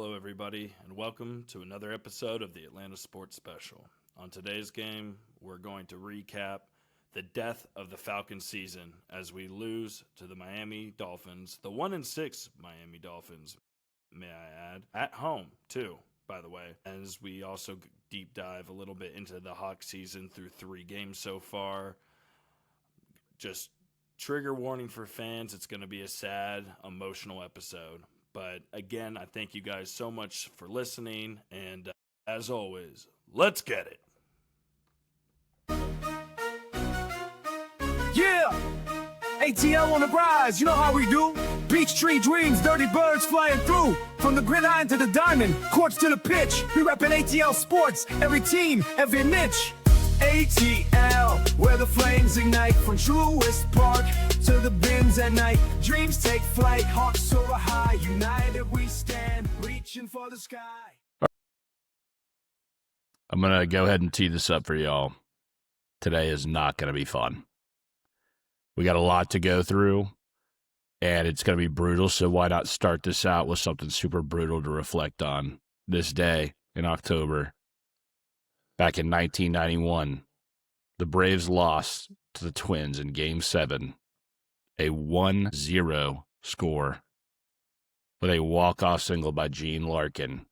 Hello, everybody, and welcome to another episode of the Atlanta Sports Special. On today's game, we're going to recap the death of the Falcons season as we lose to the Miami Dolphins, the 1-6 Miami Dolphins, may I add, at home, too, by the way, as we also deep dive a little bit into the Hawk season through 3 games so far. Just trigger warning for fans, it's going to be a sad, emotional episode. But again, I thank you guys so much for listening, and as always, let's get it. Yeah! ATL on the rise, you know how we do. Beach tree dreams, dirty birds flying through. From the gridiron to the diamond, courts to the pitch. We reppin' ATL sports, every team, every niche. ATL, where the flames ignite. From Truist Park to the bins at night. Dreams take flight, hawks soar high. United we stand, reaching for the sky. I'm going to go ahead and tee this up for y'all. Today is not going to be fun. We got a lot to go through, and it's going to be brutal, so why not start this out with something super brutal to reflect on this day in October. Back in 1991, the Braves lost to the Twins in Game 7, a 1-0 score, with a walk-off single by Gene Larkin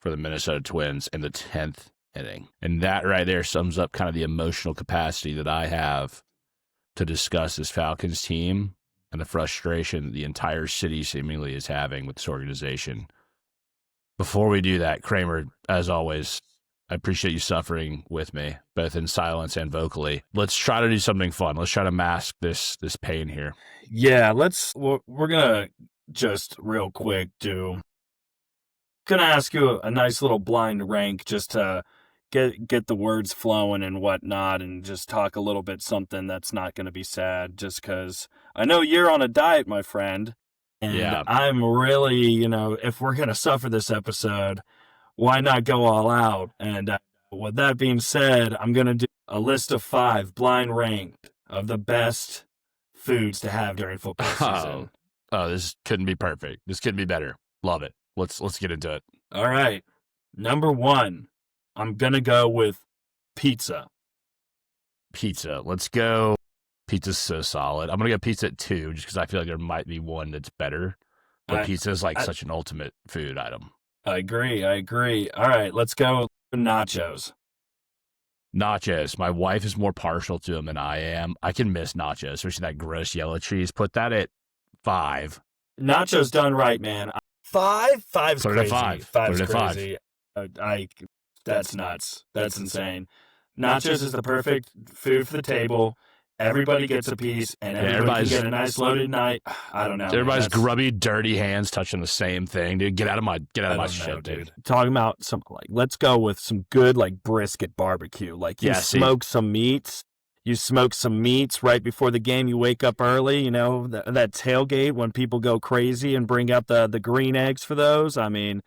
for the Minnesota Twins in the 10th inning. And that right there sums up kind of the emotional capacity that I have to discuss this Falcons team and the frustration the entire city seemingly is having with this organization. Before we do that, Kramer, as always, I appreciate you suffering with me, both in silence and vocally. Let's try to do something fun. Let's try to mask this pain here. Yeah, we're going to just real quick going to ask you a nice little blind rank just to get the words flowing and whatnot, and just talk a little bit something that's not going to be sad, just because I know you're on a diet, my friend, and yeah. I'm really, if we're going to suffer this episode, why not go all out? And with that being said, I'm going to do a list of 5 blind ranked of the best foods to have during football season. Oh, this couldn't be perfect. This couldn't be better. Love it. Let's get into it. All right. Number 1, I'm going to go with pizza. Pizza. Let's go. Pizza's so solid. I'm going to go pizza at 2 just because I feel like there might be one that's better. But pizza is such an ultimate food item. I agree. All right, let's go nachos. Nachos. My wife is more partial to them than I am. I can miss nachos, especially that gross yellow cheese. Put that at 5. Nachos done right, man. 5? 5's Put it crazy. At 5. 5's crazy. That's nuts. That's insane. Nachos is the perfect food for the table. Everybody gets a piece, and everybody can get a nice loaded night. I don't know. Everybody's grubby, dirty hands touching the same thing, dude. Get out of my show, dude. Talking about let's go with some good brisket barbecue. Smoke some meats. You smoke some meats right before the game. You wake up early. That tailgate when people go crazy and bring out the green eggs for those. I mean,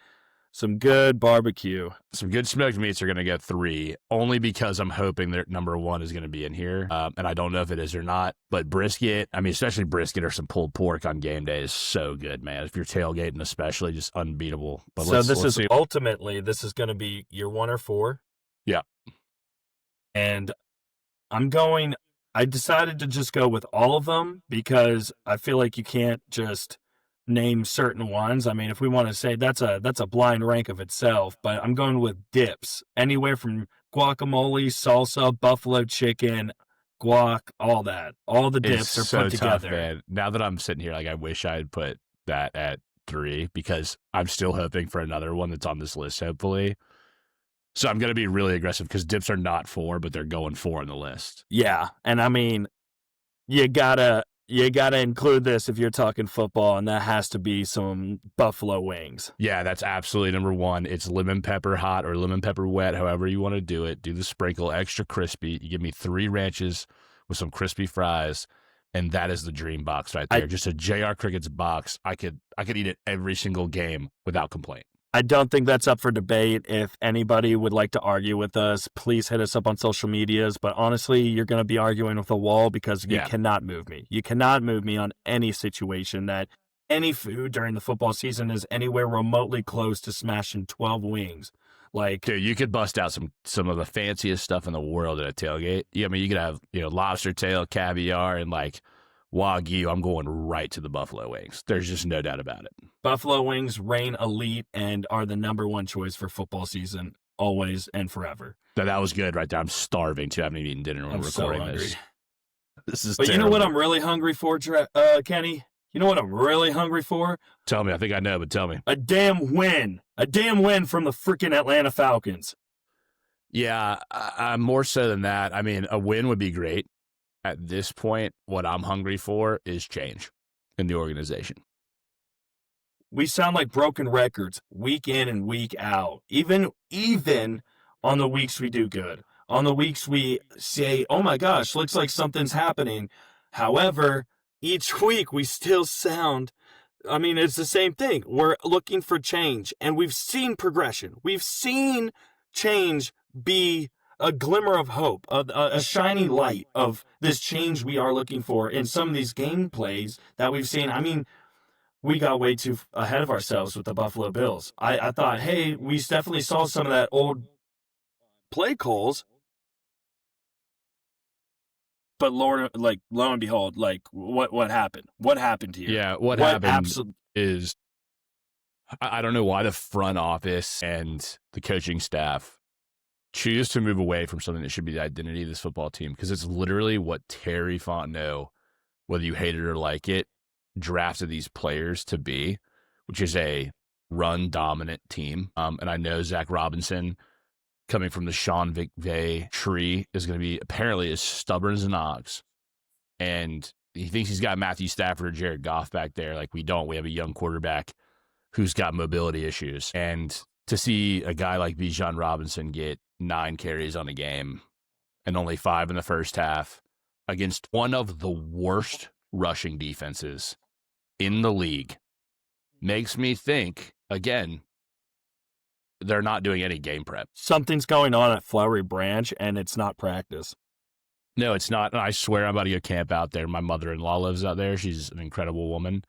some good barbecue. Some good smoked meats are going to get 3, only because I'm hoping that number 1 is going to be in here. And I don't know if it is or not. But brisket, especially brisket or some pulled pork on game day is so good, man. If you're tailgating especially, just unbeatable. But so this is going to be your 1 or 4? Yeah. And I decided to just go with all of them because I feel like you can't just name certain ones. I mean, if we want to say that's a blind rank of itself, but I'm going with dips. Anywhere from guacamole, salsa, buffalo chicken, guac, all that. All the dips are put together. Man. Now that I'm sitting here, I wish I had put that at 3 because I'm still hoping for another one that's on this list, hopefully. So I'm going to be really aggressive because dips are not 4, but they're going 4 on the list. Yeah, and I mean, you gotta include this if you're talking football, and that has to be some buffalo wings. Yeah, that's absolutely number 1. It's lemon pepper hot or lemon pepper wet, however you want to do it. Do the sprinkle, extra crispy. You give me 3 ranches with some crispy fries, and that is the dream box right there. Just a J.R. Cricket's box. I could eat it every single game without complaint. I don't think that's up for debate. If anybody would like to argue with us, please hit us up on social medias. But honestly, you're going to be arguing with a wall because you cannot move me. You cannot move me on any situation that any food during the football season is anywhere remotely close to smashing 12 wings. Like, dude, you could bust out some of the fanciest stuff in the world at a tailgate. Yeah, I mean, you could have lobster tail, caviar, and like Wagyu. I'm going right to the buffalo wings. There's just no doubt about it. Buffalo wings reign elite and are the number one choice for football season, always and forever. That was good right there. I'm starving too. I haven't even eaten dinner when I'm we're so recording hungry. this. This is But terrible. you know what I'm really hungry for, Kenny? You know what I'm really hungry for? Tell me. I think I know, but tell me. A damn win. A damn win from the freaking Atlanta Falcons. Yeah, I'm more so than that. I mean, a win would be great. At this point, what I'm hungry for is change in the organization. We sound like broken records week in and week out. Even on the weeks we do good. On the weeks we say, oh my gosh, looks like something's happening. However, each week we still sound, I mean, it's the same thing. We're looking for change, and we've seen progression. We've seen change be a glimmer of hope, a shining light of this change we are looking for in some of these game plays that we've seen. I mean, we got way too ahead of ourselves with the Buffalo Bills. I thought, hey, we definitely saw some of that old play calls. But lo and behold, like what happened? What happened here? Yeah, what happened is I don't know why the front office and the coaching staff choose to move away from something that should be the identity of this football team, because it's literally what Terry Fontenot, whether you hate it or like it, drafted these players to be, which is a run-dominant team. And I know Zach Robinson, coming from the Sean McVay tree, is going to be apparently as stubborn as an ox. And he thinks he's got Matthew Stafford or Jared Goff back there. Like, we don't. We have a young quarterback who's got mobility issues. And to see a guy like Bijan Robinson get 9 carries on a game and only 5 in the first half against one of the worst rushing defenses in the league makes me think, again, they're not doing any game prep. Something's going on at Flowery Branch, and it's not practice. No, it's not. I swear I'm about to go camp out there. My mother-in-law lives out there. She's an incredible woman,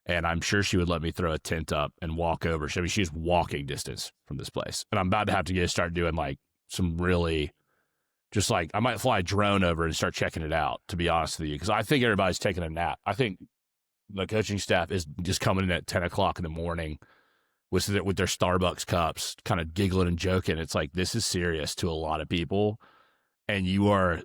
and I'm sure she would let me throw a tent up and walk over. I mean, she's walking distance from this place. And I'm about to have to start doing, like, some really, just like, I might fly a drone over and start checking it out, to be honest with you, because I think everybody's taking a nap. I think the coaching staff is just coming in at 10 o'clock in the morning with their Starbucks cups, kind of giggling and joking. It's like, this is serious to a lot of people, and you are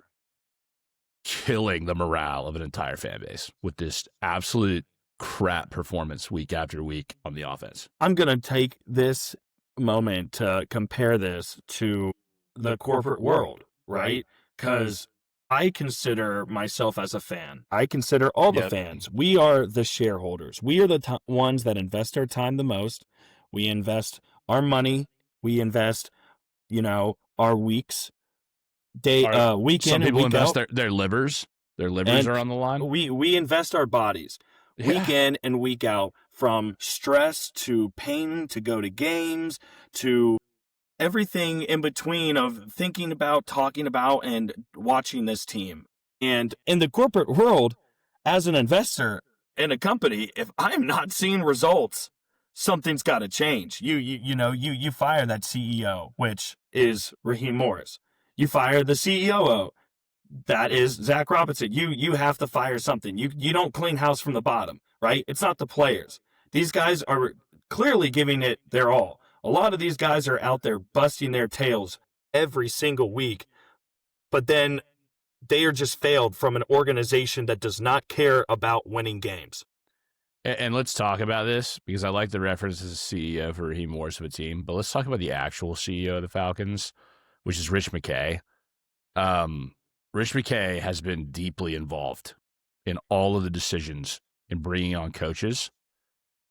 killing the morale of an entire fan base with this absolute crap performance week after week on the offense. I'm going to take this moment to compare this to the corporate world, right? Because I consider myself as a fan. I consider all the fans. We are the shareholders. We are the ones that invest our time the most. We invest our money. We invest, our weeks, week in and week out. Some people invest their livers. Their livers are on the line. We invest our bodies week in and week out, from stress to pain to go to games to everything in between of thinking about, talking about, and watching this team. And in the corporate world, as an investor in a company, if I'm not seeing results, something's got to change. You fire that CEO, which is Raheem Morris. You fire the COO, that is Zach Robinson. You have to fire something. You don't clean house from the bottom, right? It's not the players. These guys are clearly giving it their all. A lot of these guys are out there busting their tails every single week, but then they are just failed from an organization that does not care about winning games. And let's talk about this, because I like the reference as a CEO for Raheem Morris of a team, but let's talk about the actual CEO of the Falcons, which is Rich McKay. Rich McKay has been deeply involved in all of the decisions in bringing on coaches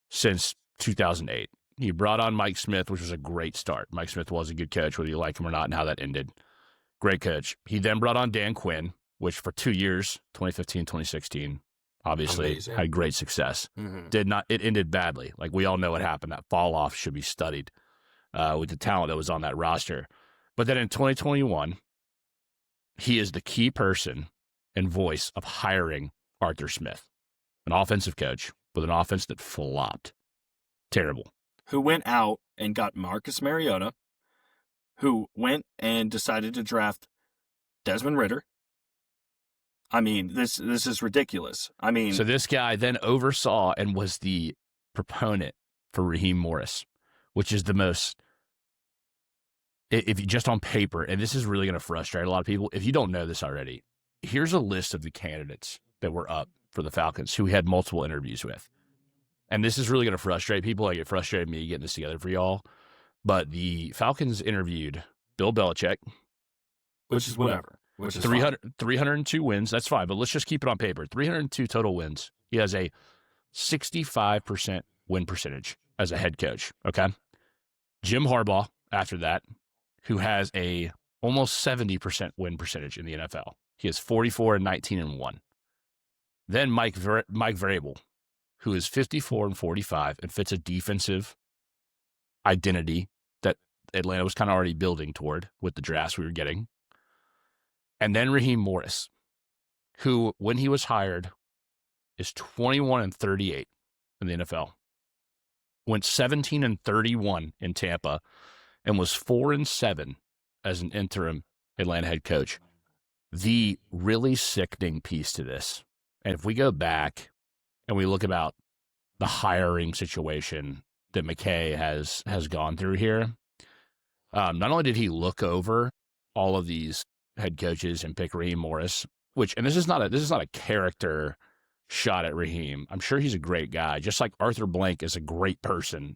since 2008. He brought on Mike Smith, which was a great start. Mike Smith was a good coach, whether you like him or not, and how that ended. Great coach. He then brought on Dan Quinn, which for 2 years, 2015, 2016, obviously had great success. Mm-hmm. It ended badly. Like, we all know what happened. That fall off should be studied with the talent that was on that roster. But then in 2021, he is the key person and voice of hiring Arthur Smith, an offensive coach with an offense that flopped. Terrible. Who went out and got Marcus Mariota, who went and decided to draft Desmond Ridder. I mean, this is ridiculous. I mean, so this guy then oversaw and was the proponent for Raheem Morris, which is the most, if you just on paper, and this is really going to frustrate a lot of people. If you don't know this already, here's a list of the candidates that were up for the Falcons who we had multiple interviews with. And this is really going to frustrate people. Like, it frustrated me getting this together for y'all. But the Falcons interviewed Bill Belichick. which is whatever. Which is 302 wins. That's fine. But let's just keep it on paper. 302 total wins. He has a 65% win percentage as a head coach. Okay. Jim Harbaugh, after that, who has a almost 70% win percentage in the NFL. He has 44-19-1. Then Mike Vrabel, who is 54-45 and fits a defensive identity that Atlanta was kind of already building toward with the drafts we were getting. And then Raheem Morris, who, when he was hired, is 21-38 in the NFL. Went 17-31 in Tampa and was 4-7 as an interim Atlanta head coach. The really sickening piece to this, and if we go back and we look about the hiring situation that McKay has gone through here, not only did he look over all of these head coaches and pick Raheem Morris, and this is not a character shot at Raheem. I'm sure he's a great guy, just like Arthur Blank is a great person.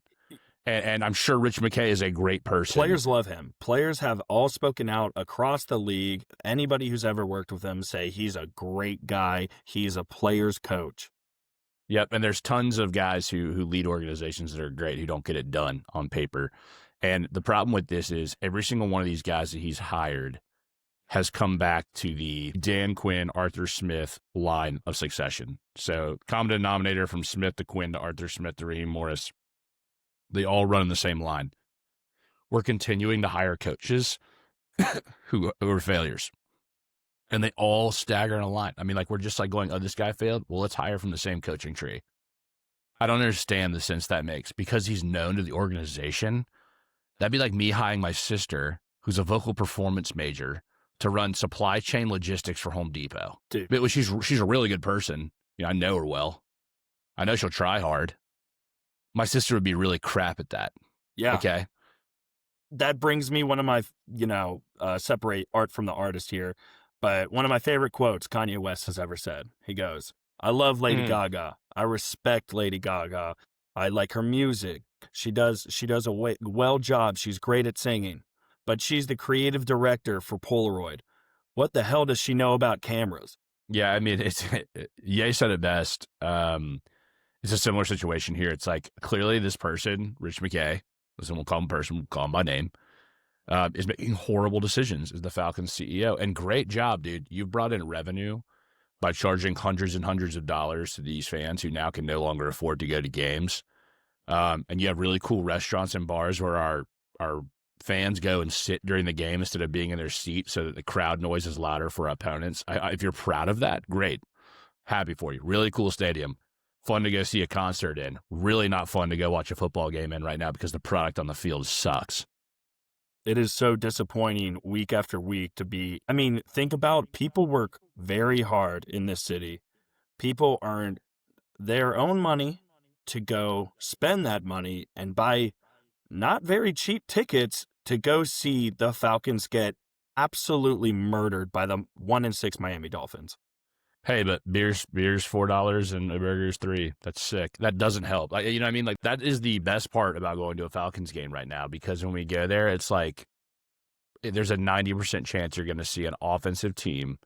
And I'm sure Rich McKay is a great person. Players love him. Players have all spoken out across the league. Anybody who's ever worked with him say he's a great guy. He's a player's coach. Yep, and there's tons of guys who lead organizations that are great who don't get it done on paper. And the problem with this is every single one of these guys that he's hired has come back to the Dan Quinn, Arthur Smith line of succession. So common denominator from Smith to Quinn to Arthur Smith to Raheem Morris. They all run in the same line. We're continuing to hire coaches who are failures. And they all stagger in a line. I mean, like, we're just like going, oh, this guy failed? Well, let's hire from the same coaching tree. I don't understand the sense that makes. Because he's known to the organization, that'd be like me hiring my sister, who's a vocal performance major, to run supply chain logistics for Home Depot. Dude. But she's a really good person. You know, I know her well. I know she'll try hard. My sister would be really crap at that. Yeah. Okay. That brings me one of my, separate art from the artist here. But one of my favorite quotes Kanye West has ever said. He goes, I love Lady Gaga. I respect Lady Gaga. I like her music. She does a well job. She's great at singing. But she's the creative director for Polaroid. What the hell does she know about cameras? Yeah, I mean, Ye said it best. It's a similar situation here. It's like, clearly this person, Rich McKay, listen, we'll call him person, we'll call him by name, is making horrible decisions as the Falcons CEO. And great job, dude. You've brought in revenue by charging hundreds and hundreds of dollars to these fans who now can no longer afford to go to games. And you have really cool restaurants and bars where our fans go and sit during the game instead of being in their seat so that the crowd noise is louder for our opponents. If you're proud of that, great. Happy for you. Really cool stadium. Fun to go see a concert in. Really not fun to go watch a football game in right now because the product on the field sucks. It is so disappointing week after week to be. I mean, think about people work very hard in this city. People earn their own money to go spend that money and buy not very cheap tickets to go see the Falcons get absolutely murdered by the 1-6 Miami Dolphins. Hey, but beer's $4 and a burger's $3. That's sick. That doesn't help. Like, you know what I mean? Like, that is the best part about going to a Falcons game right now, because when we go there, it's like there's a 90% chance you're going to see an offensive team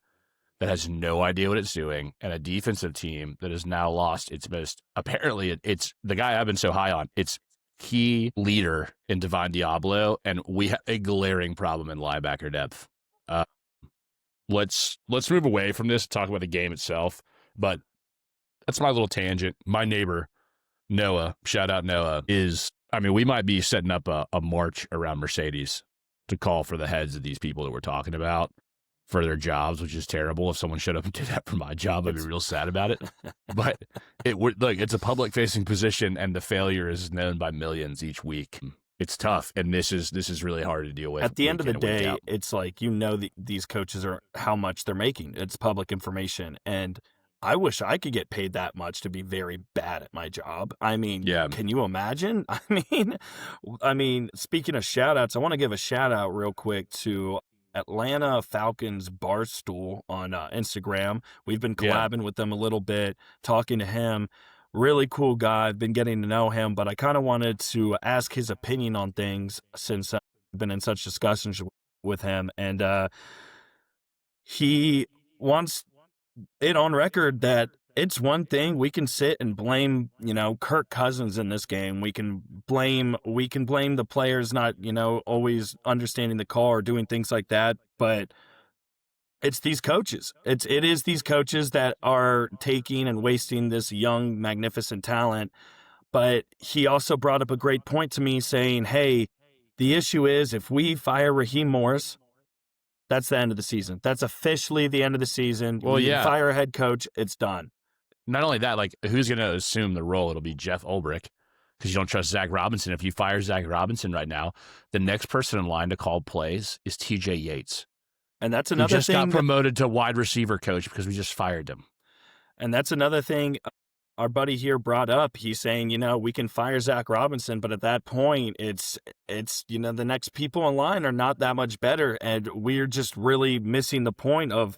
that has no idea what it's doing and a defensive team that has now lost its most, apparently it's the guy I've been so high on. It's key leader in Divine Diablo, and we have a glaring problem in linebacker depth. Let's move away from this and talk about the game itself. But that's my little tangent. My neighbor, Noah, shout out Noah, we might be setting up a march around Mercedes to call for the heads of these people that we're talking about. for their jobs, which is terrible. If someone showed up and did that for my job, I'd be real sad about it. But it would, like, it's a public facing position, and the failure is known by millions each week. It's tough, and this is really hard to deal with. At the end of the day, it's like, these coaches are how much they're making. It's public information, and I wish I could get paid that much to be very bad at my job. I mean, Can you imagine? I mean, speaking of shout outs, I want to give a shout out real quick to Atlanta Falcons Barstool on Instagram. We've been collabing with them a little bit, talking to him. Really cool guy. I've been getting to know him, but I kind of wanted to ask his opinion on things since I've been in such discussions with him. And he wants it on record that it's one thing we can sit and blame, Kirk Cousins in this game. We can blame the players not, always understanding the call or doing things like that. But it's these coaches. It is these coaches that are taking and wasting this young, magnificent talent. But he also brought up a great point to me saying, hey, the issue is if we fire Raheem Morris, that's the end of the season. That's officially the end of the season. Well, fire a head coach, it's done. Not only that, like, who's going to assume the role? It'll be Jeff Ulbrich, because you don't trust Zach Robinson. If you fire Zach Robinson right now, the next person in line to call plays is TJ Yates. And that's another thing. Got promoted to wide receiver coach because we just fired him. And that's another thing our buddy here brought up. He's saying, we can fire Zach Robinson, but at that point, it's the next people in line are not that much better. And we're just really missing the point of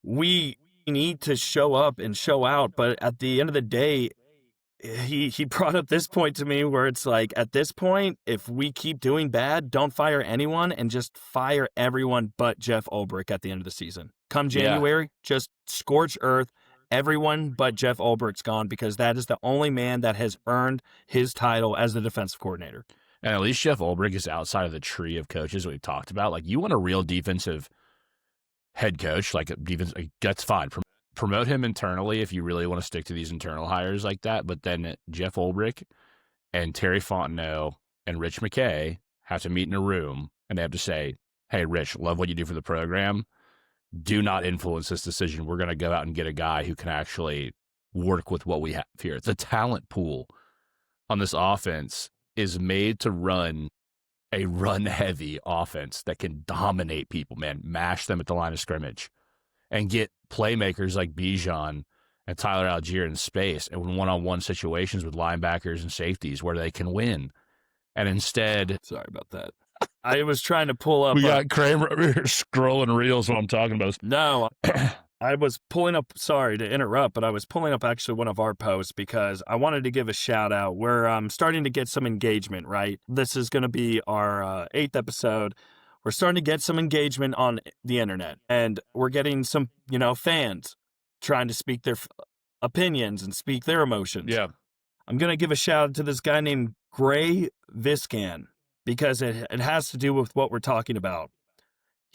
we need to show up and show out. But at the end of the day, he brought up this point to me where it's like, at this point, if we keep doing bad, don't fire anyone and just fire everyone but Jeff Ulbrich at the end of the season. Come January, just scorch earth. Everyone but Jeff Ulbrich's gone, because that is the only man that has earned his title as the defensive coordinator. And at least Jeff Ulbrich is outside of the tree of coaches we've talked about. Like, you want a real defensive head coach, like that's fine. Promote him internally if you really want to stick to these internal hires like that. But then Jeff Ulbrich and Terry Fontenot and Rich McKay have to meet in a room, and they have to say, hey, Rich, love what you do for the program. Do not influence this decision. We're going to go out and get a guy who can actually work with what we have here. The talent pool on this offense is made to run a run-heavy offense that can dominate people, man, mash them at the line of scrimmage, and get playmakers like Bijan and Tyler Algier in space and one-on-one situations with linebackers and safeties where they can win. And instead... Sorry about that. I was trying to pull up... We got Kramer over here scrolling reels while I'm talking about this. No, I was pulling up... Sorry to interrupt, but I was pulling up actually one of our posts because I wanted to give a shout-out. We're starting to get some engagement, right? This is going to be our 8th episode. We're starting to get some engagement on the internet, and we're getting some, fans trying to speak their opinions and speak their emotions. Yeah. I'm going to give a shout out to this guy named Gray Viscan, because it has to do with what we're talking about.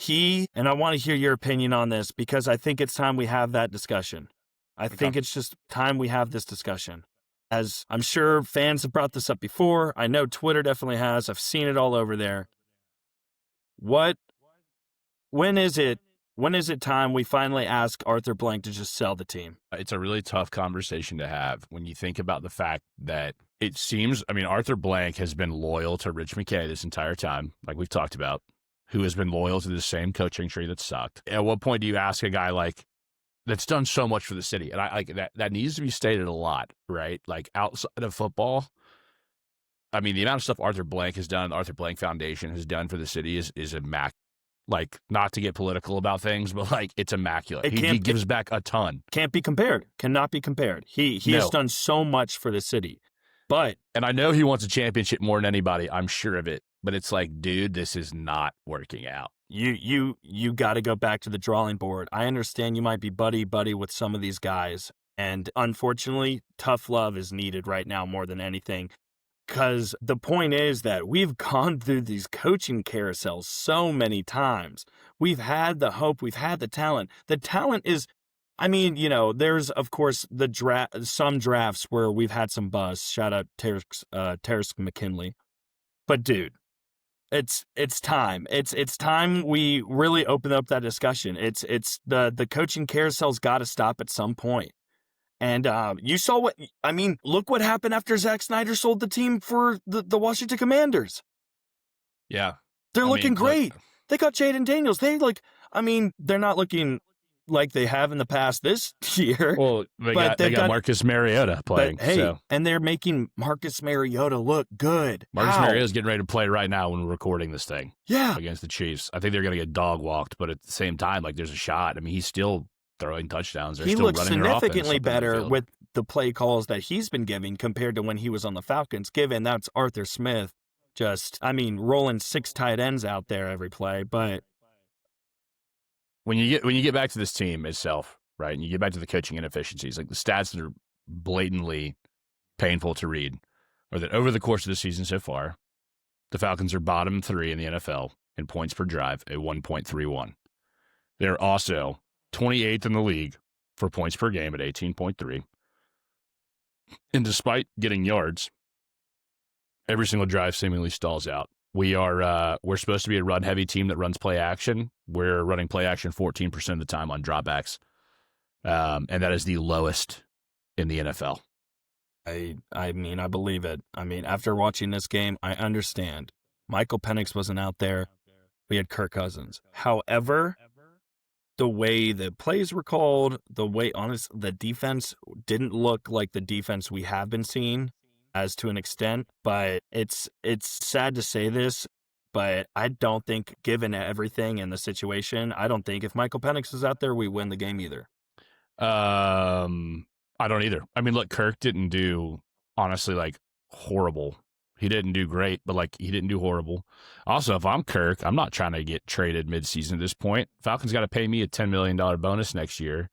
And I want to hear your opinion on this, because I think it's time we have that discussion. I think it's just time we have this discussion. As I'm sure fans have brought this up before. I know Twitter definitely has. I've seen it all over there. When is it time we finally ask Arthur Blank to just sell the team? It's a really tough conversation to have when you think about the fact that it seems, Arthur Blank has been loyal to Rich McKay this entire time, like we've talked about, who has been loyal to the same coaching tree that sucked. At what point do you ask a guy like that's done so much for the city? And I like that needs to be stated a lot, right? Like, outside of football, the amount of stuff Arthur Blank has done, the Arthur Blank Foundation has done for the city is immaculate. Like, not to get political about things, but like, it's immaculate. He gives back a ton. Can't be compared. Cannot be compared. He has done so much for the city. And I know he wants a championship more than anybody. I'm sure of it. But it's like, dude, this is not working out. You got to go back to the drawing board. I understand you might be buddy with some of these guys, and unfortunately, tough love is needed right now more than anything. Because the point is that we've gone through these coaching carousels so many times. We've had the hope. We've had the talent. The talent is, there's, of course, some drafts where we've had some buzz. Shout out Terrence McKinley. But, dude, It's time. It's time we really open up that discussion. It's the coaching carousel's got to stop at some point. And you saw look what happened after Zack Snyder sold the team for the Washington Commanders. Yeah. They're looking great. They got Jaden Daniels. They're not looking like they have in the past this year. Well, they got Marcus Mariota playing. And they're making Marcus Mariota look good. Marcus Mariota's getting ready to play right now when we're recording this thing. Yeah. Against the Chiefs. I think they're going to get dog walked, but at the same time, there's a shot. I mean, he's still throwing touchdowns. He looks significantly better with the play calls that he's been giving compared to when he was on the Falcons, given that's Arthur Smith rolling 6 tight ends out there every play. But when you get back to this team itself, right, and you get back to the coaching inefficiencies, the stats that are blatantly painful to read are that over the course of the season so far, the Falcons are bottom 3 in the NFL in points per drive at 1.31. They're also 28th in the league for points per game at 18.3. And despite getting yards, every single drive seemingly stalls out. We're supposed to be a run-heavy team that runs play action. We're running play action 14% of the time on dropbacks, and that is the lowest in the NFL. I believe it. After watching this game, I understand. Michael Penix wasn't out there. We had Kirk Cousins. However, the way the plays were called, the defense didn't look like the defense we have been seeing. As to an extent, but it's sad to say this, but I don't think, given everything in the situation, I don't think if Michael Penix is out there, we win the game either. I don't either. Look, Kirk didn't do, honestly, horrible. He didn't do great, but, he didn't do horrible. Also, if I'm Kirk, I'm not trying to get traded midseason at this point. Falcons got to pay me a $10 million bonus next year.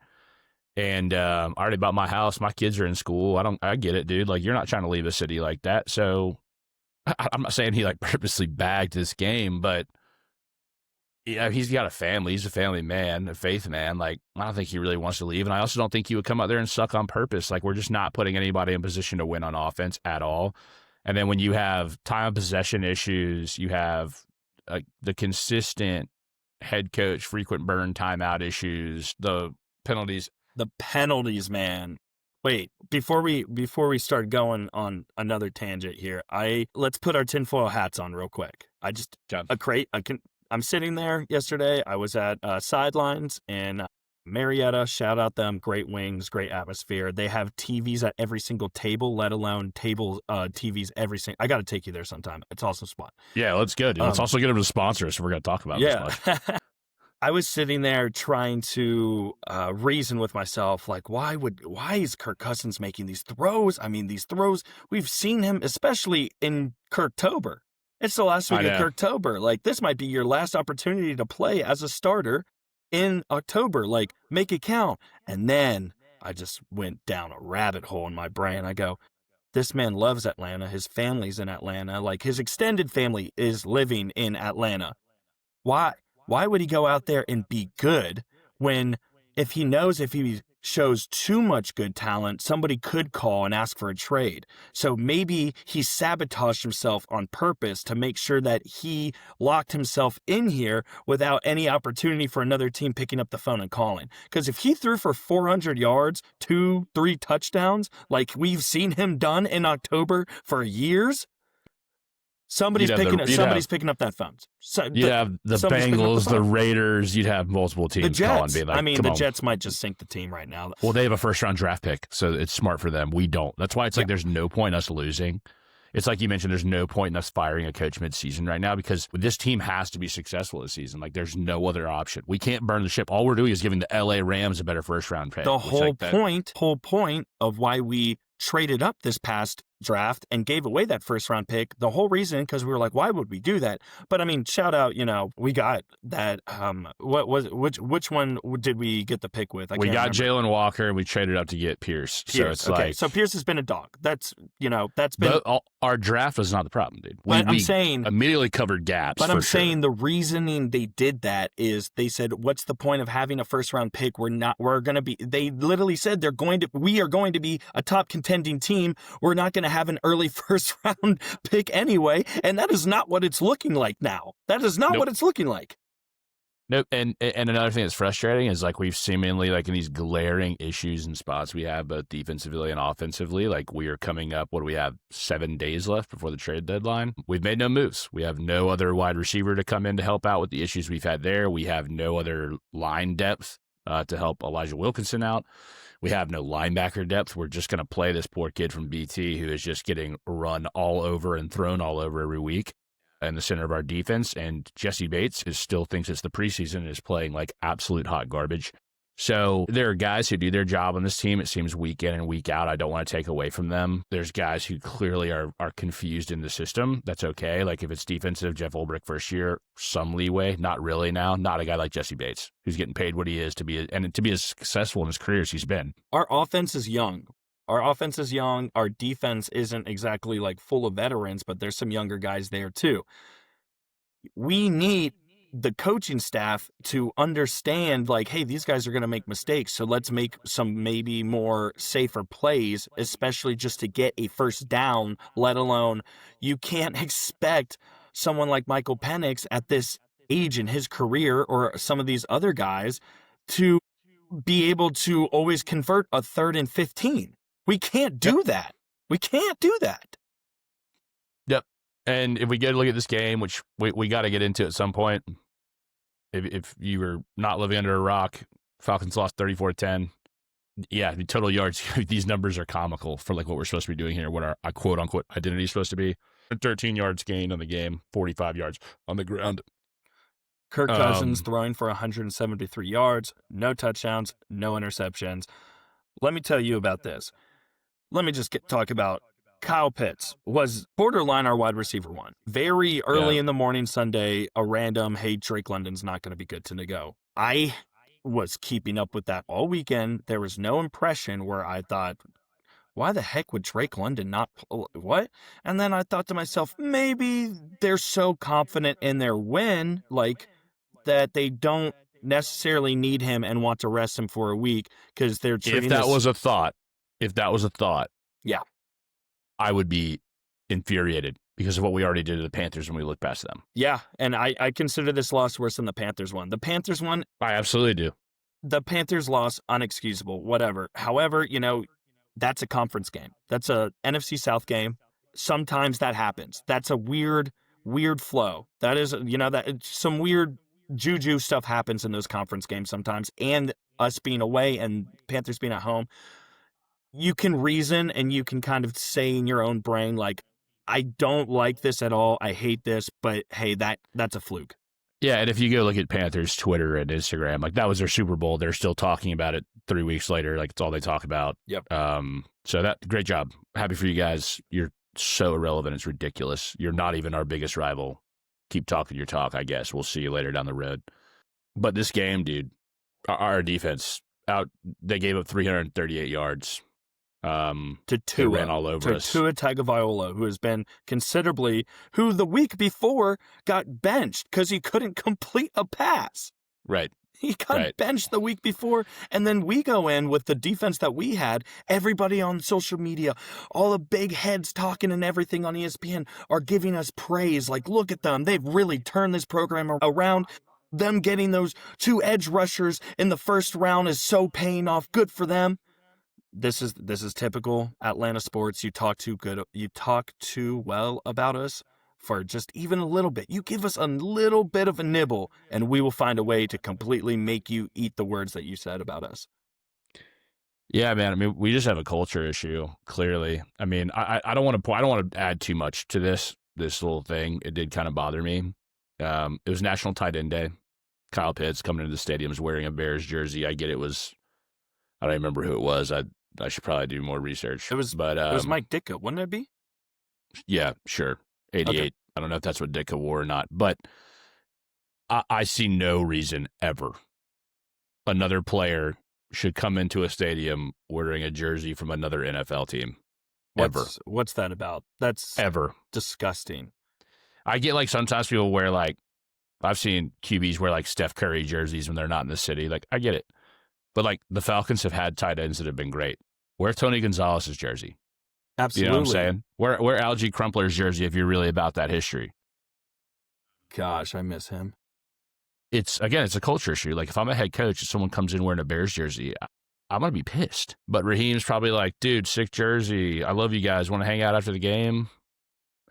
And I already bought my house. My kids are in school. I get it, dude. You're not trying to leave a city like that. So I'm not saying he purposely bagged this game, but he's got a family. He's a family man, a faith man. I don't think he really wants to leave. And I also don't think he would come out there and suck on purpose. We're just not putting anybody in position to win on offense at all. And then when you have time of possession issues, you have the consistent head coach, frequent burn timeout issues, the penalties. The penalties, man. Wait, before we start going on another tangent here, let's put our tinfoil hats on real quick. I'm sitting there yesterday. I was at Sidelines in Marietta. Shout out them. Great wings, great atmosphere. They have TVs at every single table, let alone TVs every single. I got to take you there sometime. It's an awesome spot. Yeah, let's go, dude. Let's also get them to sponsor us if we're going to talk about this much. I was sitting there trying to reason with myself, why is Kirk Cousins making these throws? These throws, we've seen him, especially in KIRK-TOBER. It's the last week of KIRK-TOBER. This might be your last opportunity to play as a starter in October. Make it count. And then I just went down a rabbit hole in my brain. I go, this man loves Atlanta. His family's in Atlanta. His extended family is living in Atlanta. Why? Why would he go out there and be good when if he shows too much good talent, somebody could call and ask for a trade? So maybe he sabotaged himself on purpose to make sure that he locked himself in here without any opportunity for another team picking up the phone and calling. Because if he threw for 400 yards, 2-3 touchdowns, like we've seen him done in October for years, somebody's picking up that phone. You'd have the Bengals, the Raiders. You'd have multiple teams the Jets. calling, being the Jets might just sink the team right now. Well, they have a first-round draft pick, so it's smart for them. We don't. That's why it's there's no point in us losing. It's like you mentioned, there's no point in us firing a coach mid-season right now because this team has to be successful this season. There's no other option. We can't burn the ship. All we're doing is giving the LA Rams a better first-round pick. The whole point of wwhy we traded up this past draft and gave away that first round pick. The whole reason, because we were like, why would we do that? But shout out, we got that. Which one did we get the pick with? We got Jalen Walker and we traded up to get Pierce. So it's so Pierce has been a dog. That's been our draft was not the problem, dude. I'm saying immediately covered gaps. But I'm saying the reasoning they did that is they said, what's the point of having a first round pick? They literally said we are going to be a top contender contending team, we're not going to have an early first round pick anyway. And that is not what it's looking like now. That is not what it's looking like. Nope. And another thing that's frustrating is like we've seemingly like in these glaring issues and spots we have both defensively and offensively, like we are coming up, what do we have, 7 days left before the trade deadline? We've made no moves. We have no other wide receiver to come in to help out with the issues we've had there. We have no other line depth to help Elijah Wilkinson out. We have no linebacker depth. We're just going to play this poor kid from BT who is just getting run all over and thrown all over every week in the center of our defense, and Jesse Bates still thinks it's the preseason and is playing like absolute hot garbage. So there are guys who do their job on this team, it seems, week in and week out. I don't want to take away from them. There's guys who clearly are confused in the system. That's okay. Like if it's defensive, Jeff Ulbrich first year, some leeway. Not really now. Not a guy like Jesse Bates, who's getting paid what he is to be as successful in his career as he's been. Our offense is young. Our defense isn't exactly like full of veterans, but there's some younger guys there too. We need the coaching staff to understand like, hey, these guys are going to make mistakes. So let's make some maybe more safer plays, especially just to get a first down, let alone you can't expect someone like Michael Penix at this age in his career or some of these other guys to be able to always convert a 3rd and 15. We can't do that. We can't do that. Yep. And if we go to look at this game, which we got to get into at some point, if you were not living under a rock, Falcons lost 34-10. Yeah, the total yards, these numbers are comical for like what we're supposed to be doing here, what our quote-unquote identity is supposed to be. 13 yards gained on the game, 45 yards on the ground. Kirk Cousins throwing for 173 yards, no touchdowns, no interceptions. Let me tell you about this. Let me just talk about Kyle Pitts was borderline our wide receiver one. Very early in the morning Sunday, a random, hey, Drake London's not going to be good to go. I was keeping up with that all weekend. There was no impression where I thought, why the heck would Drake London not what? And then I thought to myself, maybe they're so confident in their win, like that they don't necessarily need him and want to rest him for a week because they're treating if that was a thought, yeah, I would be infuriated because of what we already did to the Panthers when we look past them. Yeah, and I consider this loss worse than the Panthers one. The Panthers one, I absolutely do. The Panthers loss, unexcusable, whatever. However, that's a conference game. That's a NFC South game. Sometimes that happens. That's a weird flow. That is, that some weird juju stuff happens in those conference games sometimes. And us being away and Panthers being at home, you can reason and you can kind of say in your own brain, like, I don't like this at all. I hate this, but hey, that's a fluke. Yeah, and if you go look at Panthers Twitter and Instagram, like that was their Super Bowl. They're still talking about it 3 weeks later. Like it's all they talk about. Yep. So great job. Happy for you guys. You're so irrelevant. It's ridiculous. You're not even our biggest rival. Keep talking your talk, I guess. We'll see you later down the road. But this game, dude, our defense they gave up 338 yards. To Tua, ran all over us. Tua Tagovailoa, who the week before got benched because he couldn't complete a pass. Right. He got benched the week before, and then we go in with the defense that we had. Everybody on social media, all the big heads talking and everything on ESPN are giving us praise. Like, look at them. They've really turned this program around. Them getting those 2 edge rushers in the first round is so paying off. Good for them. This is typical Atlanta sports. You talk too well about us for just even a little bit. You give us a little bit of a nibble, and we will find a way to completely make you eat the words that you said about us. Yeah, man. I mean, we just have a culture issue. Clearly, I mean, I don't want to add too much to this little thing. It did kind of bother me. It was National Tight End Day. Kyle Pitts coming into the stadium is wearing a Bears jersey. I get it was. I don't remember who it was. I should probably do more research. It was Mike Ditka, wouldn't it be? Yeah, sure. 88. Okay. I don't know if that's what Ditka wore or not, but I see no reason ever another player should come into a stadium wearing a jersey from another NFL team. What's that about? That's ever disgusting. I get like sometimes people wear like, I've seen QBs wear like Steph Curry jerseys when they're not in the city. Like I get it. But like the Falcons have had tight ends that have been great. Wear Tony Gonzalez's jersey. Absolutely. You know what I'm saying? Wear Algie Crumpler's jersey if you're really about that history. Gosh, I miss him. It's a culture issue. Like, if I'm a head coach and someone comes in wearing a Bears jersey, I'm going to be pissed. But Raheem's probably like, dude, sick jersey. I love you guys. Want to hang out after the game?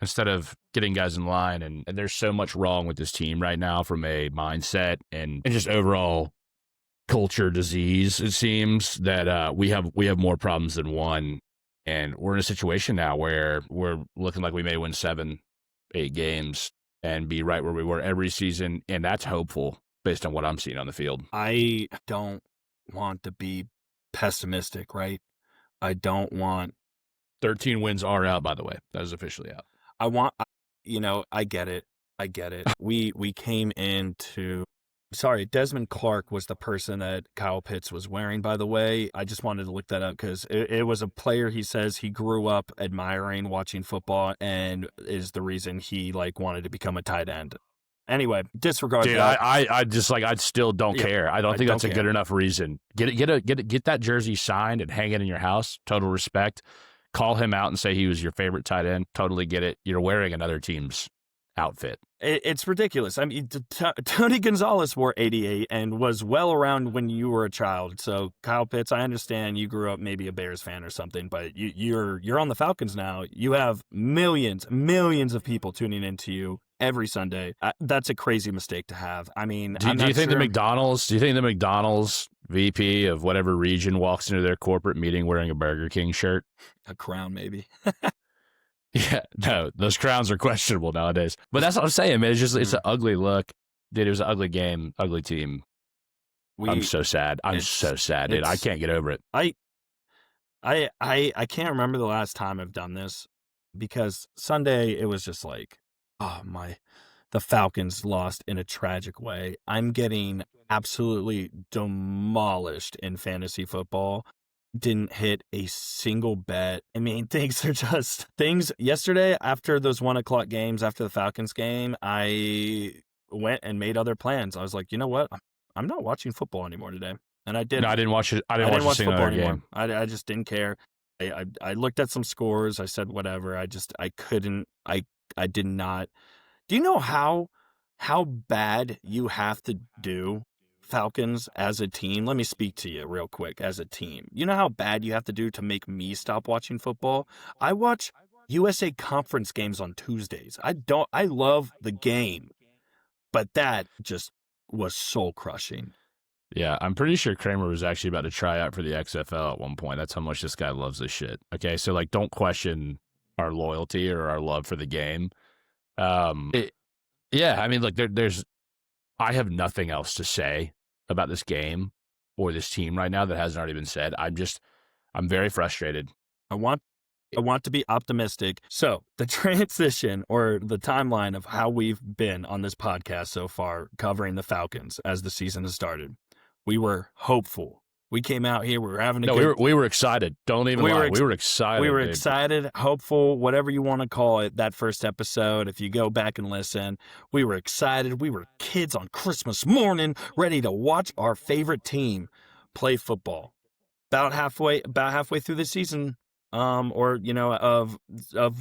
Instead of getting guys in line. And there's so much wrong with this team right now from a mindset and just overall culture disease, it seems, that we have more problems than one. And we're in a situation now where we're looking like we may win 7-8 games and be right where we were every season. And that's hopeful based on what I'm seeing on the field. I don't want to be pessimistic, right? I don't want 13 wins are out, by the way. That is officially out. I get it. We came into, Desmond Clark was the person that Kyle Pitts was wearing, by the way. I just wanted to look that up because it was a player he says he grew up admiring watching football and is the reason he wanted to become a tight end. Anyway, disregard that. I still don't care. I don't think that's a good enough reason. Get that jersey signed and hang it in your house. Total respect. Call him out and say he was your favorite tight end. Totally get it. You're wearing another team's outfit. It's ridiculous. I mean, Tony Gonzalez wore 88 and was well around when you were a child. So Kyle Pitts, I understand you grew up maybe a Bears fan or something, but you're on the Falcons now. You have millions of people tuning into you every Sunday. That's a crazy mistake to have. I mean, do you think the McDonald's VP of whatever region walks into their corporate meeting wearing a Burger King shirt? A crown, maybe. Yeah, no, those crowns are questionable nowadays. But that's what I'm saying, man. It's an ugly look. Dude, it was an ugly game, ugly team. I'm so sad. I'm so sad, dude. I can't get over it. I can't remember the last time I've done this because Sunday it was just like, the Falcons lost in a tragic way. I'm getting absolutely demolished in fantasy football. Didn't hit a single bet. I mean, things yesterday after those 1:00 games, after the Falcons game, I went and made other plans. I was like, you know what? I'm not watching football anymore today. And I did. No, I didn't watch it. I didn't watch football anymore. I just didn't care. I looked at some scores. I said, whatever. I did not. Do you know how bad you have to do, Falcons, as a team? Let me speak to you real quick as a team. You know how bad you have to do to make me stop watching football? I watch USA Conference games on Tuesdays. I love the game, but that just was soul crushing. Yeah, I'm pretty sure Kramer was actually about to try out for the XFL at one point. That's how much this guy loves this shit. Okay, so don't question our loyalty or our love for the game. Yeah, I mean, look, I have nothing else to say about this game or this team right now that hasn't already been said. I'm very frustrated. I want to be optimistic. So the transition or the timeline of how we've been on this podcast so far covering the Falcons as the season has started. We were hopeful. We came out here. We were having a good... we were excited. Don't even lie. We were excited. We were excited, hopeful, whatever you want to call it, that first episode. If you go back and listen, we were excited. We were kids on Christmas morning, ready to watch our favorite team play football. About halfway through the season, of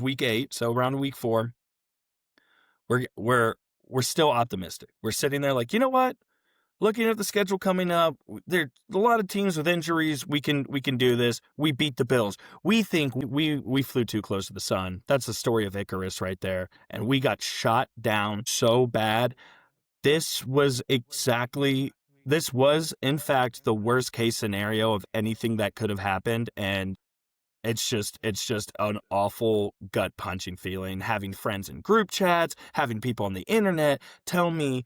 week 8, so around week 4, we're still optimistic. We're sitting there like, you know what? Looking at the schedule coming up, there's a lot of teams with injuries. We can do this. We beat the Bills. We think we flew too close to the sun. That's the story of Icarus right there. And we got shot down so bad. This was in fact the worst case scenario of anything that could have happened. And it's just an awful gut punching feeling. Having friends in group chats, having people on the internet tell me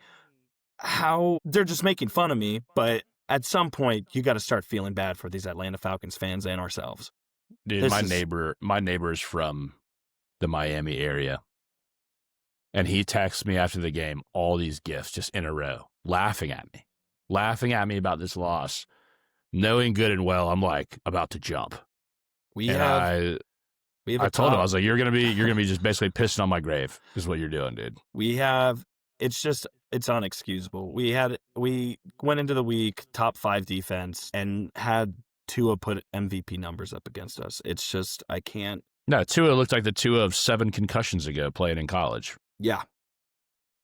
how they're just making fun of me, but at some point you got to start feeling bad for these Atlanta Falcons fans and ourselves. Dude, my neighbor is from the Miami area, and he texts me after the game all these gifts just in a row, laughing at me about this loss, knowing good and well I'm about to jump. I told him, I was like, you're gonna be just basically pissing on my grave is what you're doing, dude. It's unexcusable. We went into the week top 5 defense and had Tua put MVP numbers up against us. It's just, I can't. No, Tua looked like the Tua of 7 concussions ago playing in college. Yeah.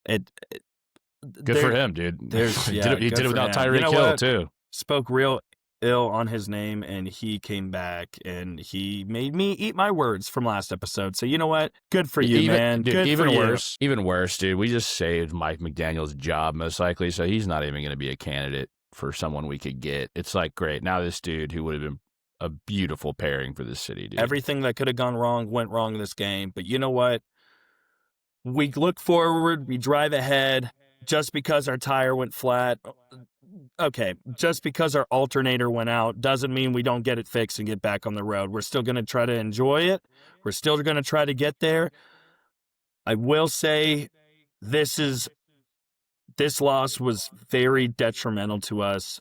Good for him, dude. He did it without Tyreek Hill, too. Spoke real ill on his name, and he came back, and he made me eat my words from last episode. So you know what? Good for you, man. Dude, Good even for worse. Even worse, dude. We just saved Mike McDaniel's job, most likely, so he's not even going to be a candidate for someone we could get. It's like, great. Now this dude who would have been a beautiful pairing for this city, dude. Everything that could have gone wrong went wrong in this game. But you know what? We look forward. We drive ahead. Just because our tire went flat, okay, just because our alternator went out doesn't mean we don't get it fixed and get back on the road. We're still going to try to enjoy it. We're still going to try to get there. I will say this loss was very detrimental to us.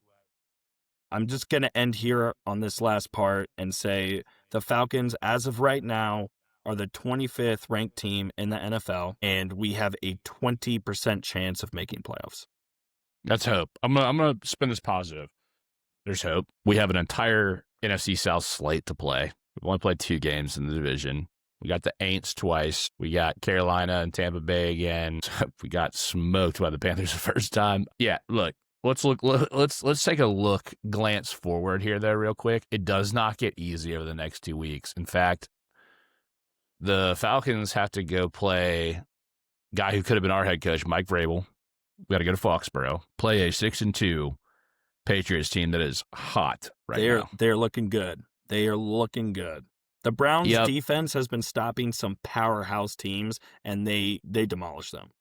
I'm just going to end here on this last part and say the Falcons, as of right now, are the 25th ranked team in the NFL, and we have a 20% chance of making playoffs. That's hope. I'm gonna spin this positive. There's hope. We have an entire NFC South slate to play. We've only played 2 games in the division. We got the Aints twice. We got Carolina and Tampa Bay again. We got smoked by the Panthers the first time. Yeah, look. Let's take a glance forward here, though, real quick. It does not get easy over the next 2 weeks. In fact, the Falcons have to go play a guy who could have been our head coach, Mike Vrabel. We got to go to Foxborough, play a 6-2 Patriots team that is hot now. They're looking good. They are looking good. The Browns' defense has been stopping some powerhouse teams, and they demolished them.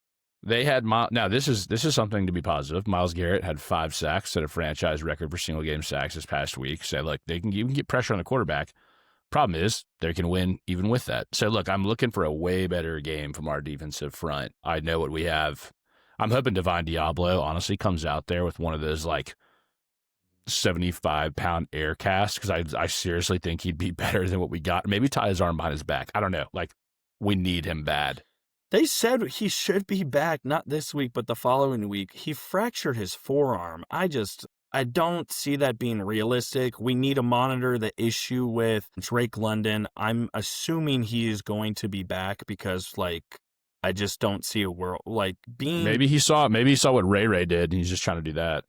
They had now this is something to be positive. Myles Garrett had 5 sacks, set a franchise record for single game sacks this past week. So look, you can get pressure on the quarterback. Problem is, they can win even with that. So, look, I'm looking for a way better game from our defensive front. I know what we have. I'm hoping Divine Diablo, honestly, comes out there with one of those, 75-pound air casts, because I seriously think he'd be better than what we got. Maybe tie his arm behind his back. I don't know. We need him bad. They said he should be back, not this week, but the following week. He fractured his forearm. I don't see that being realistic. We need to monitor the issue with Drake London. I'm assuming he is going to be back because, I just don't see a world being. Maybe he saw what Ray did, and he's just trying to do that.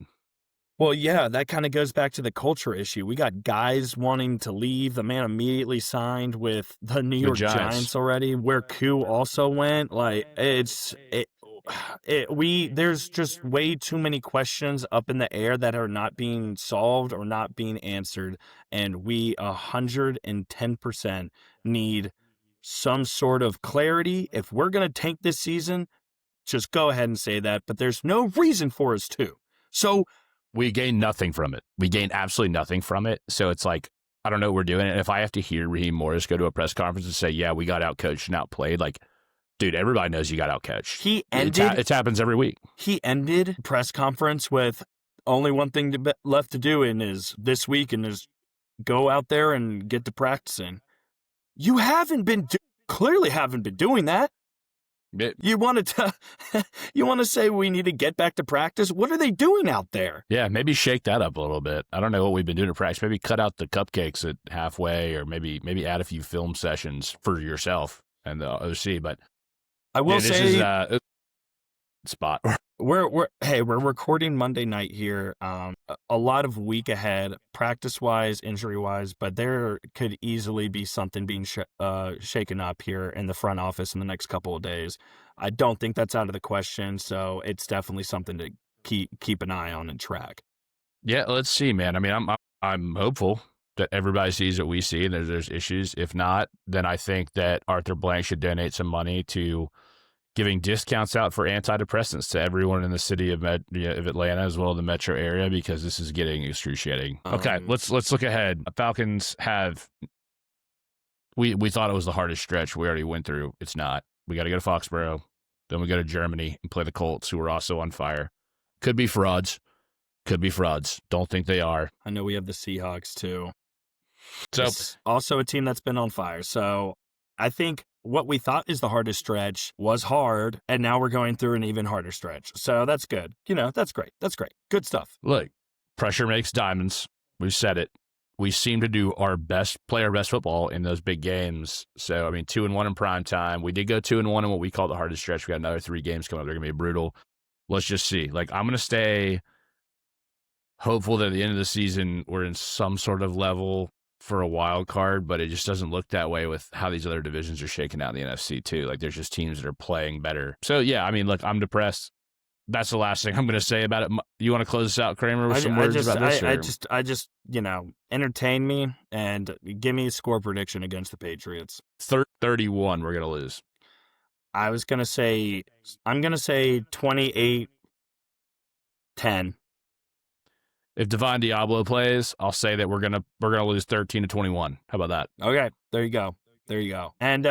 Well, yeah, that kind of goes back to the culture issue. We got guys wanting to leave. The man immediately signed with the New York Giants already, where Koo also went. There's just way too many questions up in the air that are not being solved or not being answered, and we 110% need some sort of clarity. If we're going to tank this season, just go ahead and say that, but there's no reason for us to. So we gain nothing from it. We gain absolutely nothing from it. So it's I don't know what we're doing. And if I have to hear Raheem Morris go to a press conference and say, yeah, we got outcoached and outplayed, dude, everybody knows you got outcoached. It happens every week. He ended press conference with only one thing left to do this week and is go out there and get to practicing. You clearly haven't been doing that. You want to say we need to get back to practice? What are they doing out there? Yeah, maybe shake that up a little bit. I don't know what we've been doing to practice. Maybe cut out the cupcakes at halfway, or maybe add a few film sessions for yourself and the OC. But I will say, spot. We're recording Monday night here. A lot of week ahead, practice wise, injury wise, but there could easily be something being shaken up here in the front office in the next couple of days. I don't think that's out of the question, so it's definitely something to keep an eye on and track. Yeah, let's see, man. I mean, I'm hopeful that everybody sees what we see and there's issues. If not, then I think that Arthur Blank should donate some money to giving discounts out for antidepressants to everyone in the city of Atlanta as well as the metro area, because this is getting excruciating. Okay, let's look ahead. Falcons have we thought it was the hardest stretch we already went through. It's not. We got to go to Foxborough, then we go to Germany and play the Colts, who are also on fire. Could be frauds. Don't think they are. I know we have the Seahawks too. So it's also a team that's been on fire. So I think what we thought is the hardest stretch was hard, and now we're going through an even harder stretch. So that's good. That's great. Good stuff. Look, pressure makes diamonds. We've said it. we seem to play our best football in those big games. So, I mean, 2-1 in prime time. We did go 2-1 in what we call the hardest stretch. We got another 3 games coming up. They're going to be brutal. Let's just see. Like, I'm going to stay hopeful that at the end of the season, we're in some sort of level for a wild card, but it just doesn't look that way with how these other divisions are shaking out in the NFC too. Like, there's just teams that are playing better. So, yeah, I mean, look, I'm depressed. That's the last thing I'm going to say about it. You want to close this out, Kramer, with some words about this? I just, entertain me and give me a score prediction against the Patriots. 31, we're going to lose. I'm going to say 28-10. If Divine Diablo plays, I'll say that we're gonna lose 13-21. How about that? Okay, there you go. And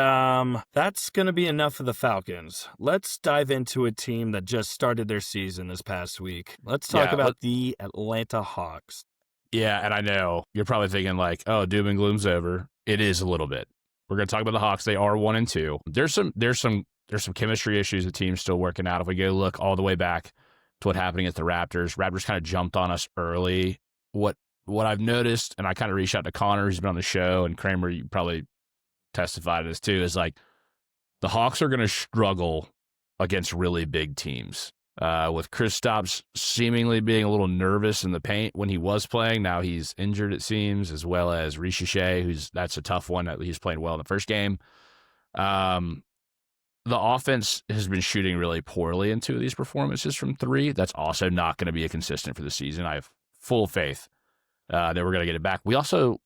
that's going to be enough for the Falcons. Let's dive into a team that just started their season this past week. Let's talk about the Atlanta Hawks. Yeah, and I know you're probably thinking like, oh, doom and gloom's over. It is a little bit. We're going to talk about the Hawks. They are 1-2. There's some chemistry issues the team's still working out. If we go look all the way back to what happened against the Raptors kind of jumped on us early. What I've noticed, and I kind of reached out to Connor, who's been on the show, and Kramer, you probably testified to this too, is like the Hawks are going to struggle against really big teams. With Kristaps seemingly being a little nervous in the paint when he was playing. Now he's injured, it seems, as well as Richiche, that's a tough one. He's playing well in the first game. The offense has been shooting really poorly in 2 of these performances from 3. That's also not going to be a consistent for the season. I have full faith that we're going to get it back. We also,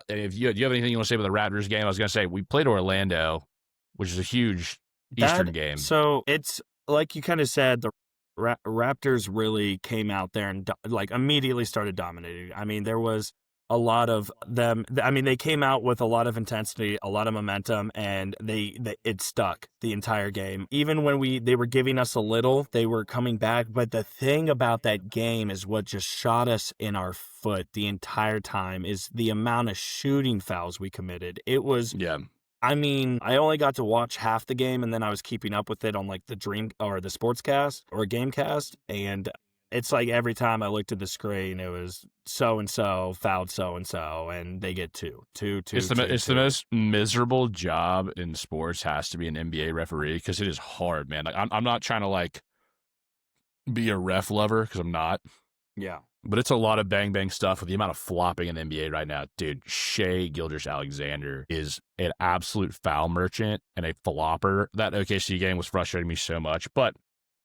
if you have anything you want to say about the Raptors game, I was going to say we played Orlando, which is a huge Eastern game. So it's like you kind of said, the Raptors really came out there and immediately started dominating. I mean, there was a lot of them. I mean, they came out with a lot of intensity, a lot of momentum, and it stuck the entire game. Even when they were giving us a little, they were coming back. But the thing about that game is what just shot us in our foot the entire time is the amount of shooting fouls we committed. It was, I mean, I only got to watch half the game, and then I was keeping up with it on like the Dream or the Sportscast or Gamecast, and it's like every time I looked at the screen, it was so-and-so fouled so-and-so, and they get two. It's the most miserable job in sports has to be an NBA referee because it is hard, man. Like, I'm not trying to, like, be a ref lover because I'm not. Yeah. But it's a lot of bang-bang stuff with the amount of flopping in the NBA right now. Dude, Shai Gilgeous-Alexander is an absolute foul merchant and a flopper. That OKC game was frustrating me so much, but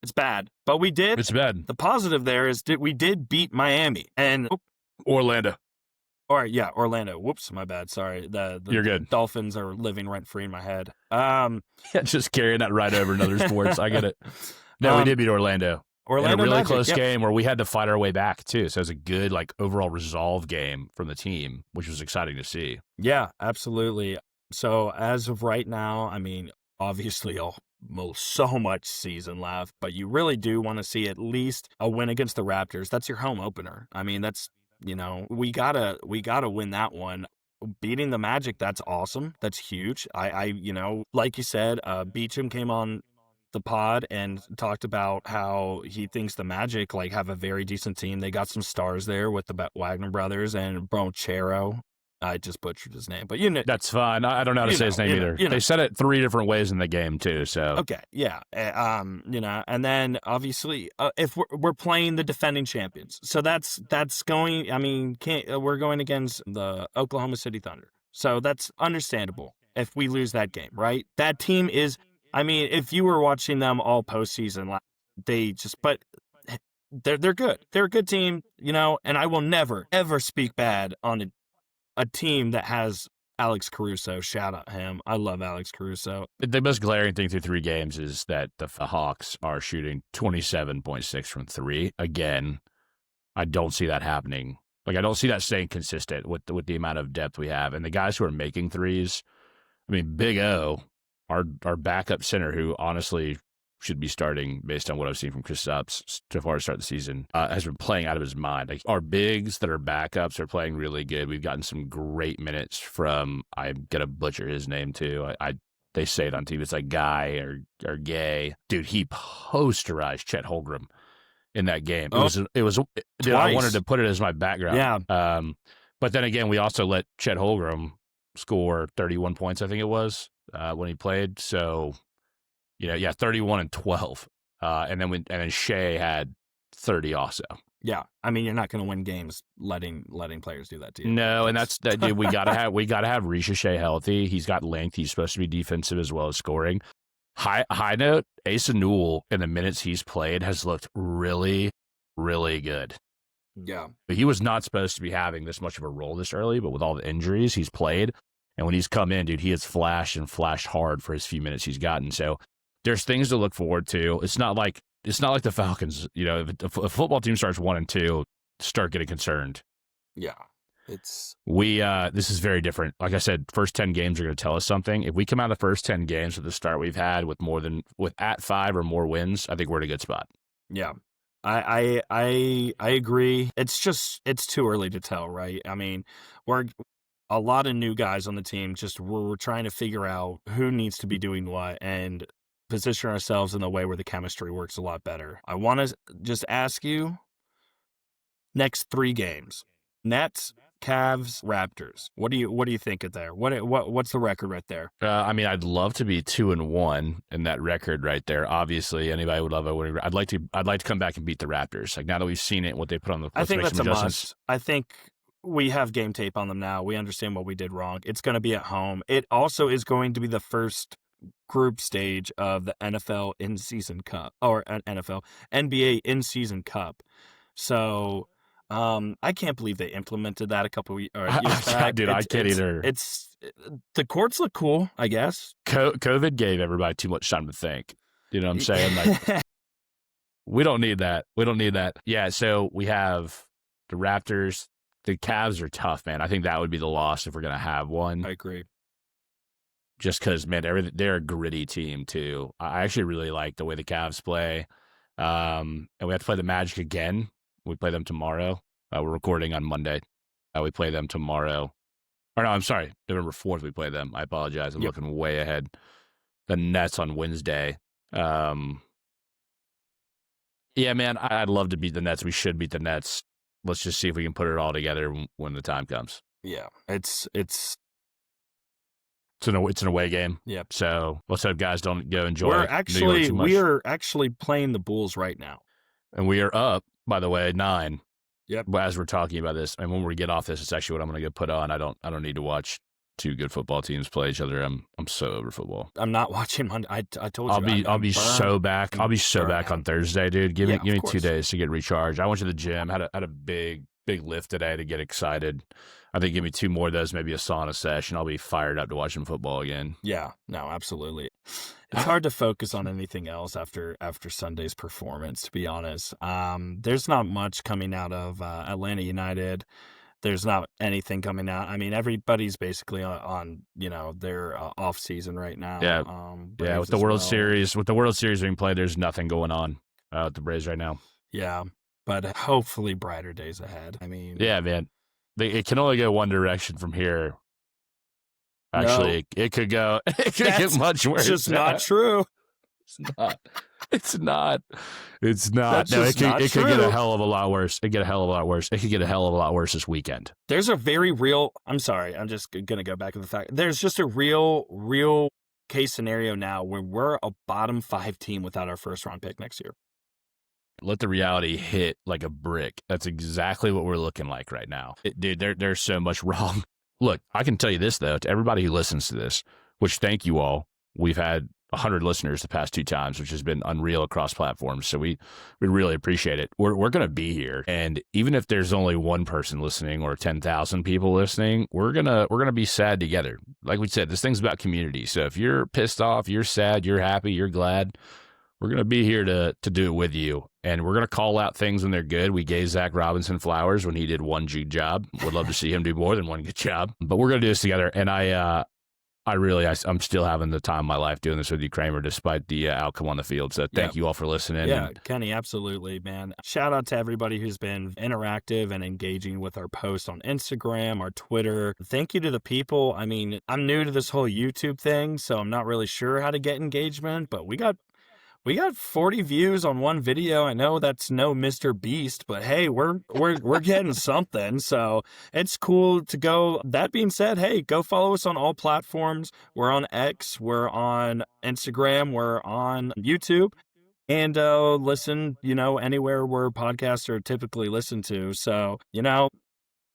it's bad, but we did. It's bad. The positive there is that we did beat Miami and Orlando. All right, yeah, Orlando. Whoops, my bad. Sorry. You're good. Dolphins are living rent free in my head. Just carrying that right over in other sports. I get it. No, we did beat Orlando. In a really close game where we had to fight our way back too. So it was a good overall resolve game from the team, which was exciting to see. Yeah, absolutely. So as of right now, I mean, obviously so much season left, but you really do want to see at least a win against the Raptors. That's your home opener. I mean, that's, we gotta win that one. Beating the Magic, that's awesome. That's huge. I like you said, Beacham came on the pod and talked about how he thinks the Magic have a very decent team. They got some stars there with the Wagner brothers and Bronchero. I just butchered his name, but that's fine. I don't know how to say his name either. They said it 3 different ways in the game too. So okay, yeah, and then obviously if we're playing the defending champions, so that's going. I mean, we're going against the Oklahoma City Thunder, so that's understandable if we lose that game, right? That team is. I mean, if you were watching them all postseason, but they're good. They're a good team, and I will never ever speak bad on a team that has Alex Caruso. Shout out him. I love Alex Caruso. The most glaring thing through 3 games is that the Hawks are shooting 27.6 from 3. Again, I don't see that happening. I don't see that staying consistent with the amount of depth we have. And the guys who are making threes, I mean, Big O, our backup center, who honestly should be starting based on what I've seen from Kristaps so far to start the season, has been playing out of his mind. Our bigs that are backups are playing really good. We've gotten some great minutes from, I'm going to butcher his name too. They say it on TV. It's Guy or Gay. Dude, he posterized Chet Holmgren in that game. It was dude, I wanted to put it as my background. Yeah. But then again, we also let Chet Holmgren score 31 points, I think it was, when he played. So, 31 and 12. And then Shea had 30 also. Yeah, I mean, you're not going to win games letting players do that to you. No, and that's that. Dude, we gotta have Risha Shea healthy. He's got length. He's supposed to be defensive as well as scoring. High note, Asa Newell in the minutes he's played has looked really, really good. Yeah, But he was not supposed to be having this much of a role this early, but with all the injuries he's played, and when he's come in, dude, he has flashed hard for his few minutes he's gotten. So there's things to look forward to. It's not like the Falcons. If a football team starts 1-2, start getting concerned. yeah, this is very different. Like I said, first 10 games are going to tell us something. If we come out of the first 10 games with the start we've had with at 5 or more wins, I think we're in a good spot. Yeah. I agree. It's too early to tell, right? I mean, we're a lot of new guys on the team. Just we're trying to figure out who needs to be doing what and position ourselves in the way where the chemistry works a lot better. I want to just ask you, next 3 games, Nets, Cavs, Raptors. What do you think of there? What's the record right there? I mean, I'd love to be 2-1 in that record right there. Obviously, anybody would love it. I'd like to come back and beat the Raptors. Like, now that we've seen it, what they put on the. I think that's a must. I think we have game tape on them now. We understand what we did wrong. It's going to be at home. It also is going to be the first group stage of the NFL in-season cup or NBA in-season cup. So. I can't believe they implemented that a couple years back. Dude, I can't either. The courts look cool, I guess. COVID gave everybody too much time to think. You know what I'm saying? Like, we don't need that. Yeah, so we have the Raptors. The Cavs are tough, man. I think that would be the loss if we're going to have one. I agree. Just because, man, they're a gritty team, too. I actually really like the way the Cavs play. And we have to play the Magic again. We play them tomorrow. We're recording on Monday. We play them tomorrow. Or no, I'm sorry. November 4th we play them. I apologize. I'm looking way ahead. The Nets on Wednesday. Yeah, man, I'd love to beat the Nets. We should beat the Nets. Let's just see if we can put it all together when the time comes. Yeah, it's an away game. Yep. So let's hope guys don't go enjoy. We are actually playing the Bulls right now, and we are up. By the way, 9. Yep. As we're talking about this, and when we get off this, it's actually what I'm going to go put on. I don't need to watch 2 good football teams play each other. I'm so over football. I'm not watching Monday. I told you. I'll be so back. I'll be so back on Thursday, dude. Give me 2 days to get recharged. I went to the gym. Had a big lift today to get excited. I think give me 2 more of those, maybe a sauna session. I'll be fired up to watch some football again. Yeah, no, absolutely. It's hard to focus on anything else after Sunday's performance, to be honest. There's not much coming out of Atlanta United. There's not anything coming out. I mean, everybody's basically on their off season right now. Yeah, with the World Series being played, there's nothing going on with the Braves right now. Yeah, but hopefully brighter days ahead. I mean, yeah, man. It can only go one direction from here. Actually, it could go. It could get much worse. It's just not true. It's not. No, it could get a hell of a lot worse. It could get a hell of a lot worse this weekend. There's a very real. I'm sorry. I'm just gonna go back to the fact. There's just a real case scenario now where we're a bottom 5 team without our first round pick next year. Let the reality hit like a brick. That's exactly what we're looking like right now. Dude, there's so much wrong. Look, I can tell you this, though, to everybody who listens to this, which thank you all. We've had 100 listeners the past 2 times, which has been unreal across platforms. So we really appreciate it. We're going to be here. And even if there's only 1 person listening or 10,000 people listening, we're going to be sad together. Like we said, this thing's about community. So if you're pissed off, you're sad, you're happy, you're glad, we're going to be here to do it with you. And we're going to call out things when they're good. We gave Zach Robinson flowers when he did 1 good job. Would love to see him do more than 1 good job. But we're going to do this together. And I'm still having the time of my life doing this with you, Kramer, despite the outcome on the field. So thank you all for listening. Yeah, Kenny, absolutely, man. Shout out to everybody who's been interactive and engaging with our posts on Instagram, our Twitter. Thank you to the people. I mean, I'm new to this whole YouTube thing, so I'm not really sure how to get engagement, but we got We got 40 views on one video. I know that's no Mr. Beast, but hey, we're getting something. So it's cool to go. That being said, hey, go follow us on all platforms. We're on X, we're on Instagram, we're on YouTube, and listen, anywhere where podcasts are typically listened to. So,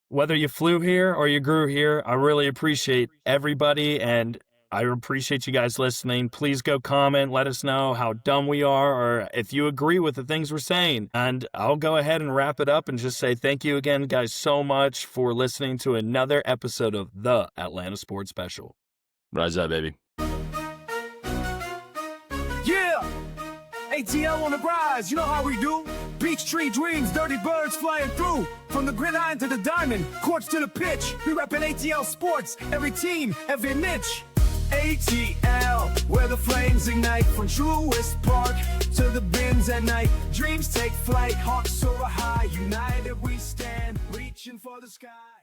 whether you flew here or you grew here, I really appreciate everybody, and I appreciate you guys listening. Please go comment, let us know how dumb we are or if you agree with the things we're saying. And I'll go ahead and wrap it up and just say thank you again, guys, so much for listening to another episode of the Atlanta Sports Special. Rise up, baby. Yeah! ATL on the rise, you know how we do. Beach tree dreams, dirty birds flying through. From the gridiron to the diamond, courts to the pitch. We reppin' ATL sports, every team, every niche. ATL, where the flames ignite. From Truist Park to the bins at night. Dreams take flight, hawks soar high. United we stand, reaching for the sky.